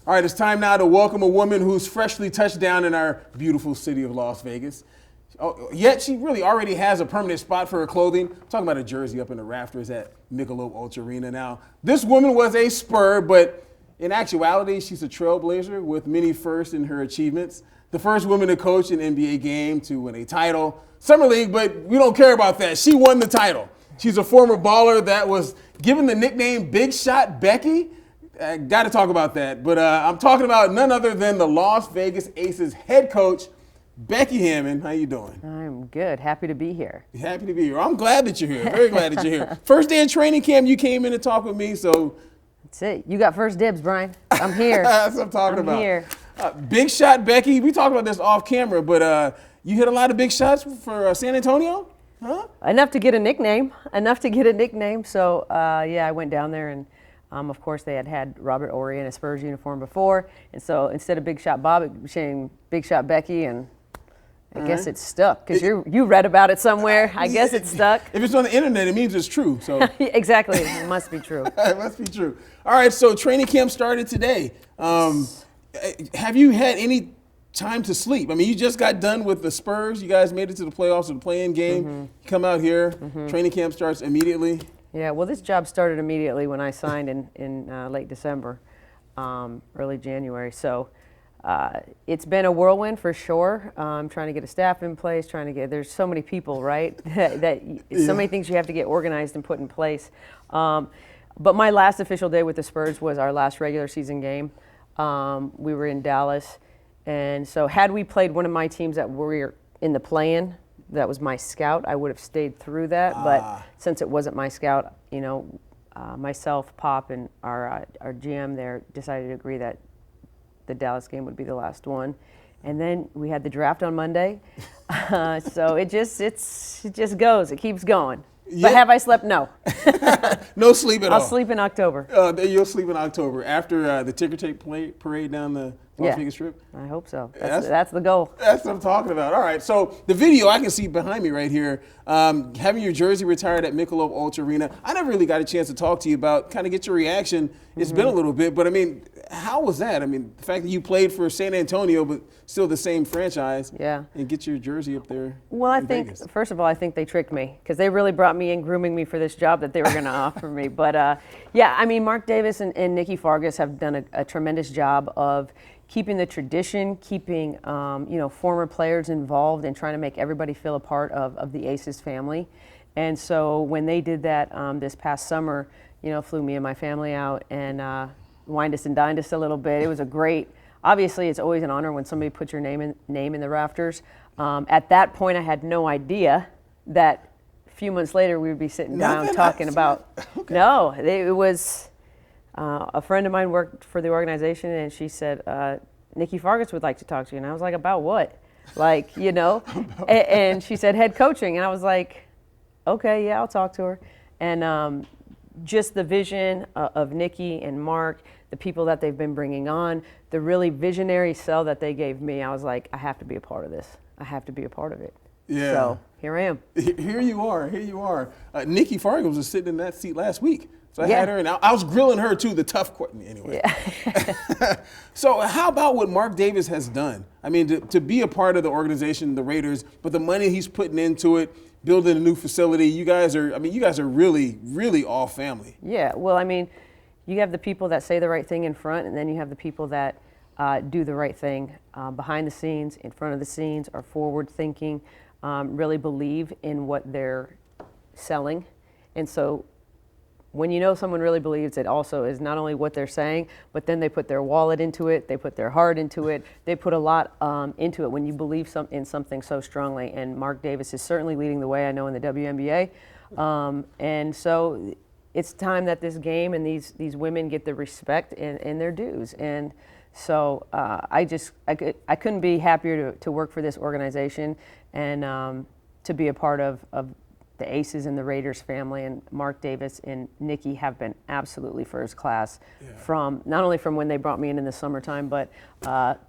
All right, it's time now to welcome a woman who's freshly touched down in our beautiful city of Las Vegas. Yet she really already has a permanent spot for her clothing. I'm talking about a jersey up in the rafters at Michelob Ultra Arena. Now, this woman was a Spur, but in actuality, she's a trailblazer with many firsts in her achievements. The first woman to coach an NBA game to win a title. Summer League, but we don't care about that. She won the title. She's a former baller that was given the nickname Big Shot Becky. I got to talk about that. But I'm talking about none other than the Las Vegas Aces head coach, Becky Hammon. How you doing? I'm good. Happy to be here. Happy to be here. I'm glad that you're here. Very glad that you're here. First day of training camp, you came in to talk with me, so. That's it. You got first dibs, Bryan. I'm here. That's what I'm talking about. I'm here. Big Shot Becky. We talked about this off camera, but you hit a lot of big shots for San Antonio? Huh? Enough to get a nickname. So, yeah, I went down there and, of course, they had Robert Horry in a Spurs uniform before. And so instead of Big Shot Bob, it became Big Shot Becky. And I guess it's stuck because you read about it somewhere. I guess it's stuck. If it's on the internet, it means it's true. So exactly. It must be true. It must be true. All right, so training camp started today. Have you had any time to sleep? I mean, you just got done with the Spurs. You guys made it to the playoffs or the play-in game. You come out here. Training camp starts immediately. Yeah, well, this job started immediately when I signed in late December, early January. So it's been a whirlwind for sure. Trying to get a staff in place, there's so many people, right? So many things you have to get organized and put in place. But my last official day with the Spurs was our last regular season game. We were in Dallas. And so had we played one of my teams that were in the play-in, that was my scout, I would have stayed through that. But since it wasn't my scout, myself, Pop, and our GM there decided to agree that the Dallas game would be the last one. And then we had the draft on Monday. So it just goes. It keeps going. Yeah. But have I slept? No. No sleep at all. I'll sleep in October. You'll sleep in October after the ticker tape parade down the Las Vegas Strip? I hope so. That's the goal. That's what I'm talking about. All right, so the video I can see behind me right here, having your jersey retired at Michelob Ultra Arena. I never really got a chance to talk to you about, kind of get your reaction. It's been a little bit, but I mean, how was that? I mean, the fact that you played for San Antonio, but still the same franchise, and get your jersey up there. Well, I think, Vegas. First of all, I think they tricked me because they really brought me in grooming me for this job that they were going to offer me. But yeah, I mean, Mark Davis and Nikki Fargas have done a tremendous job of keeping the tradition, keeping former players involved and trying to make everybody feel a part of the Aces family. And so when they did that this past summer, flew me and my family out and wined us and dined us a little bit. It was a great, obviously it's always an honor when somebody puts your name in the rafters. At that point I had no idea that a few months later we would be sitting down talking about, it was, a friend of mine worked for the organization and she said, Nikki Fargas would like to talk to you. And I was like, about what? Like, and she said, head coaching. And I was like, okay, yeah, I'll talk to her. And just the vision of Nikki and Mark, the people that they've been bringing on, the really visionary sell that they gave me, I was like, I have to be a part of this. I have to be a part of it. Yeah. So here I am. Here you are. Nikki Fargas was sitting in that seat last week. So I had her, and I was grilling her too, the tough question anyway. Yeah. So how about what Mark Davis has done? I mean, to be a part of the organization, the Raiders, but the money he's putting into it, building a new facility, you guys are really, really all family. Yeah, well, I mean, you have the people that say the right thing in front, and then you have the people that do the right thing behind the scenes, in front of the scenes, are forward thinking, really believe in what they're selling. And so when someone really believes, it also is not only what they're saying, but then they put their wallet into it, they put their heart into it, they put a lot into it when you believe in something so strongly. And Mark Davis is certainly leading the way, I know, in the WNBA. And so it's time that this game and these women get the respect and their dues. And so I couldn't be happier to work for this organization and to be a part of the Aces and the Raiders family. And Mark Davis and Nikki have been absolutely first class from not only from when they brought me in the summertime, but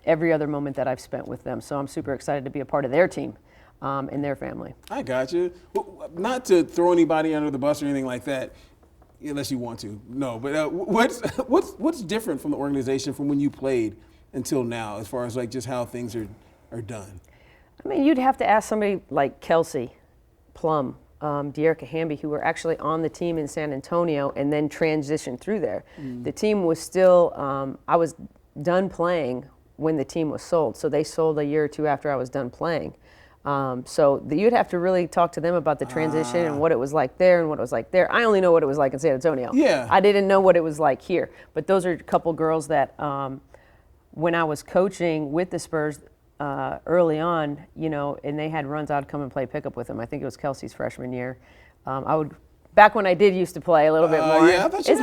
every other moment that I've spent with them. So I'm super excited to be a part of their team and their family. I got you. Well, not to throw anybody under the bus or anything like that. unless you want to. No, but what's different from the organization from when you played until now, as far as like just how things are done? I mean, you'd have to ask somebody like Kelsey Plum, De'Erica Hamby, who were actually on the team in San Antonio and then transitioned through there. The team was still, I was done playing when the team was sold. So they sold a year or two after I was done playing. You'd have to really talk to them about the transition and what it was like there and what it was like there. I only know what it was like in San Antonio. Yeah. I didn't know what it was like here. But those are a couple girls that when I was coaching with the Spurs early on, and they had runs, I'd come and play pickup with them. I think it was Kelsey's freshman year. Back when I did used to play a little bit more. Yeah, I thought you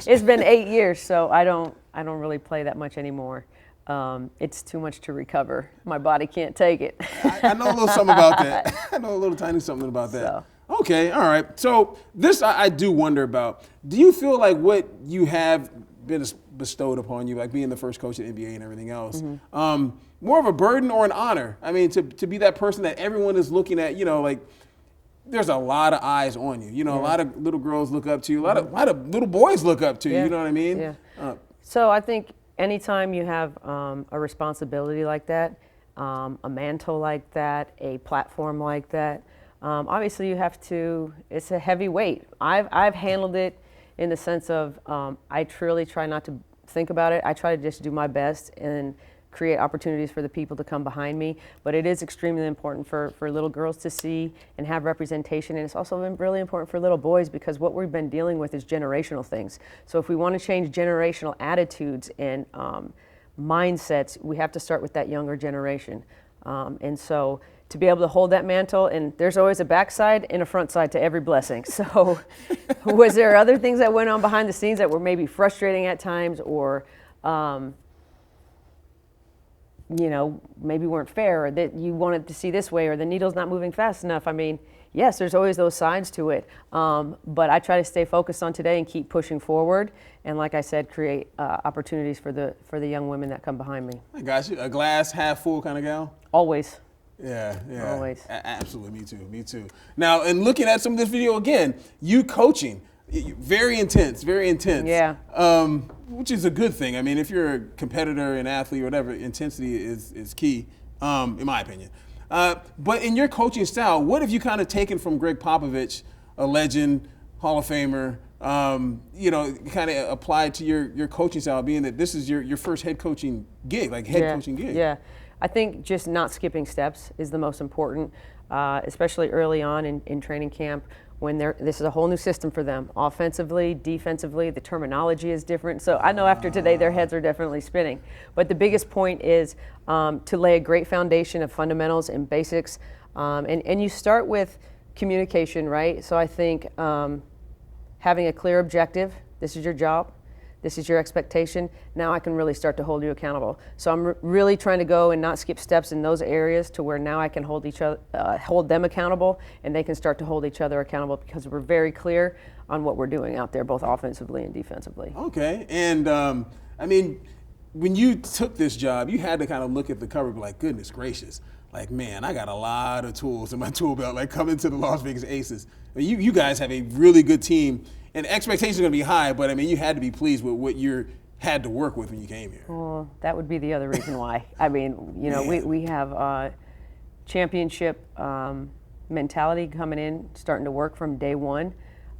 It's been 8 years, so I don't really play that much anymore. It's too much to recover. My body can't take it. I know a little something about that. I know a little tiny something about that. So. Okay, all right. So this I do wonder about. Do you feel like what you have been bestowed upon you, like being the first coach at NBA and everything else, more of a burden or an honor? I mean, to be that person that everyone is looking at, like there's a lot of eyes on you. A lot of little girls look up to you. A lot of little boys look up to you. You know what I mean? Yeah. So I think anytime you have a responsibility like that, a mantle like that, a platform like that, obviously you have to, it's a heavy weight. I've handled it in the sense of I truly try not to think about it. I try to just do my best and create opportunities for the people to come behind me. But it is extremely important for little girls to see and have representation. And it's also been really important for little boys because what we've been dealing with is generational things. So if we want to change generational attitudes and mindsets, we have to start with that younger generation. And so to be able to hold that mantle, and there's always a backside and a front side to every blessing. So was there other things that went on behind the scenes that were maybe frustrating at times or maybe weren't fair, or that you wanted to see this way, or the needle's not moving fast enough? I mean, yes, there's always those sides to it. But I try to stay focused on today and keep pushing forward. And like I said, create opportunities for the young women that come behind me. I got you. A glass half full kind of gal? Always. Yeah. Always. Absolutely, me too. Now, and looking at some of this video again, you coaching, very intense. Yeah. Which is a good thing. I mean, if you're a competitor, an athlete, or whatever, intensity is key, in my opinion. But in your coaching style, what have you kind of taken from Greg Popovich, a legend, Hall of Famer, kind of applied to your coaching style, being that this is your first head coaching gig, coaching gig? Yeah. I think just not skipping steps is the most important, especially early on in training camp when this is a whole new system for them. Offensively, defensively, the terminology is different. So I know after today their heads are definitely spinning. But the biggest point is to lay a great foundation of fundamentals and basics. And you start with communication, right? So I think having a clear objective, this is your job, this is your expectation, now I can really start to hold you accountable. So I'm really trying to go and not skip steps in those areas to where now I can hold them accountable, and they can start to hold each other accountable because we're very clear on what we're doing out there, both offensively and defensively. Okay, and I mean, when you took this job, you had to kind of look at the cover and be like, goodness gracious, like, man, I got a lot of tools in my tool belt, like coming to the Las Vegas Aces. I mean, you guys have a really good team, and expectations are going to be high, but I mean, you had to be pleased with what you had to work with when you came here. Well, that would be the other reason why. I mean, we have championship mentality coming in, starting to work from day one.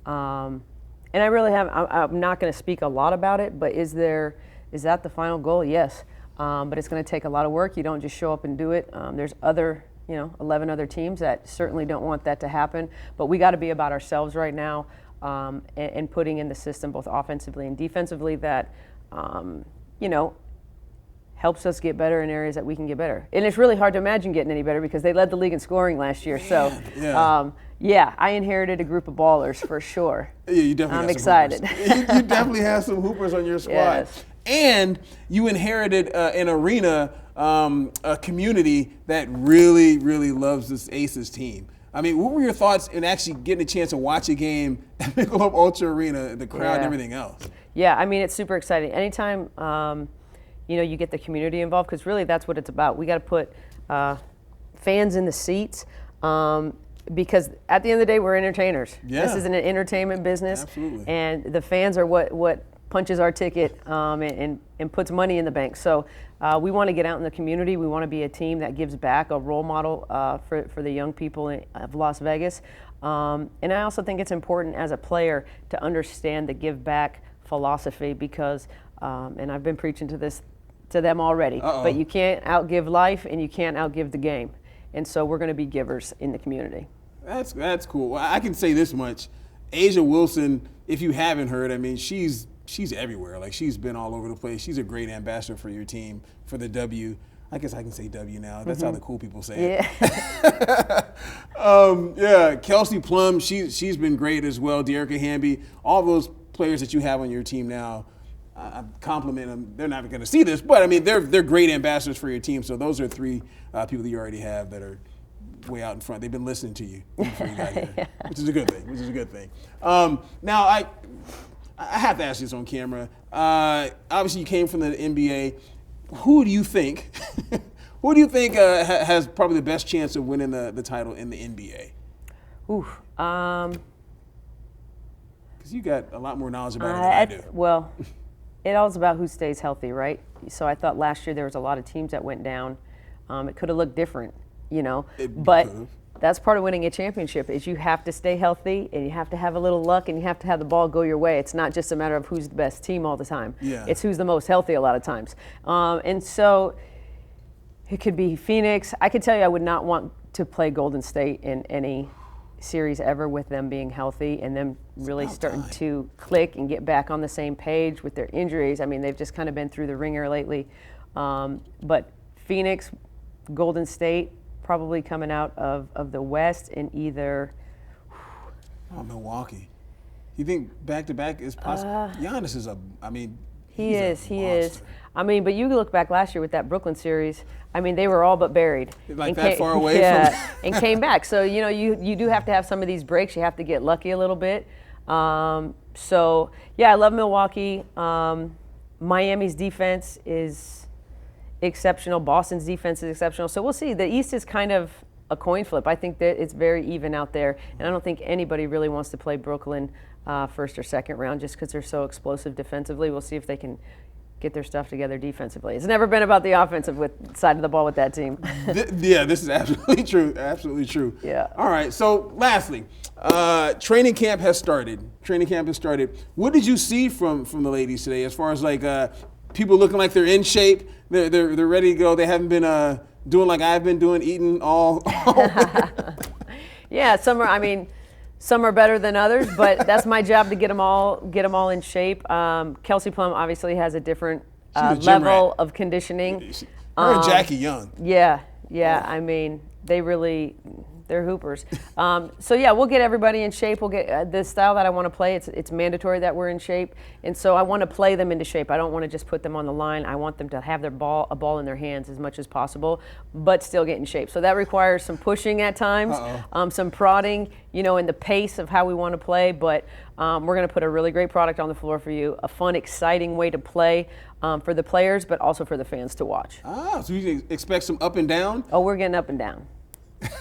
And I really I'm not going to speak a lot about it, but is that the final goal? Yes. But it's going to take a lot of work. You don't just show up and do it. There's 11 other teams that certainly don't want that to happen. But we got to be about ourselves right now and putting in the system both offensively and defensively that, helps us get better in areas that we can get better. And it's really hard to imagine getting any better because they led the league in scoring last year. I inherited a group of ballers for sure. Yeah, you definitely. I'm excited. You definitely have some hoopers on your squad. Yes. And you inherited an arena, a community that really, really loves this Aces team. I mean, what were your thoughts in actually getting a chance to watch a game at Michelob Ultra Arena, the crowd and everything else? Yeah, I mean, it's super exciting. Anytime, you get the community involved, because really that's what it's about. We got to put fans in the seats. because at the end of the day, we're entertainers. Yeah. This is an entertainment business. Absolutely. And the fans are what punches our ticket and puts money in the bank. So we want to get out in the community. We want to be a team that gives back, a role model for the young people of Las Vegas. And I also think it's important as a player to understand the give back philosophy because, and I've been preaching to them already, but you can't outgive life and you can't outgive the game. And so we're going to be givers in the community. That's cool. Well, I can say this much. A'ja Wilson, if you haven't heard, I mean, she's everywhere. Like, she's been all over the place. She's a great ambassador for your team, for the W. I guess I can say W now. That's how the cool people say it. Yeah. Kelsey Plum, she's been great as well. De'Erica Hamby, all those players that you have on your team now, I compliment them. They're not going to see this, but I mean, they're great ambassadors for your team. So those are three people that you already have that are way out in front. They've been listening to you before you got here, which is a good thing. Now, I have to ask you this on camera. Obviously, you came from the NBA. Who do you think has probably the best chance of winning the title in the NBA? Because you got a lot more knowledge about it than I do. Well, it all's about who stays healthy, right? So I thought last year there was a lot of teams that went down. It could have looked different, but that's part of winning a championship is you have to stay healthy and you have to have a little luck and you have to have the ball go your way. It's not just a matter of who's the best team all the time. Yeah. It's who's the most healthy a lot of times. And so it could be Phoenix. I could tell you I would not want to play Golden State in any series ever with them being healthy and them really starting to click and get back on the same page with their injuries. I mean, they've just kind of been through the ringer lately. But Phoenix, Golden State, probably coming out of the West in either. Milwaukee. You think back-to-back is possible? Giannis is He is. I mean, but you look back last year with that Brooklyn series. I mean, they were all but buried. Like that far away and came back. So, you do have to have some of these breaks. You have to get lucky a little bit. So, yeah, I love Milwaukee. Miami's defense is exceptional. Boston's defense is exceptional. So we'll see. The East is kind of a coin flip. I think that it's very even out there. And I don't think anybody really wants to play Brooklyn first or second round just because they're so explosive defensively. We'll see if they can get their stuff together defensively. It's never been about the offensive side of the ball with that team. This is absolutely true. Absolutely true. Yeah. All right. So lastly, training camp has started. What did you see from the ladies today as far as people looking like they're in shape? They're ready to go. They haven't been doing like I've been doing, eating all. Yeah, some are better than others, but that's my job to get them all in shape. Kelsey Plum obviously has a different level of conditioning. Her and Jackie Young. Yeah. I mean, they're hoopers. So yeah, we'll get everybody in shape. We'll get the style that I want to play. It's mandatory that we're in shape, and so I want to play them into shape. I don't want to just put them on the line. I want them to have a ball in their hands as much as possible, but still get in shape. So that requires some pushing at times, some prodding, in the pace of how we want to play. But we're going to put a really great product on the floor for you, a fun, exciting way to play for the players, but also for the fans to watch. So you can expect some up and down? Oh, we're getting up and down.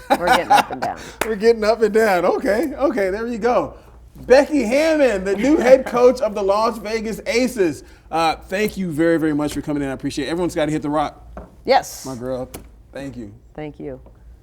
We're getting up and down. We're getting up and down. Okay, there you go. Becky Hammon, the new head coach of the Las Vegas Aces. Thank you very, very much for coming in. I appreciate it. Everyone's got to hit the rock. Yes. My girl. Thank you. Thank you.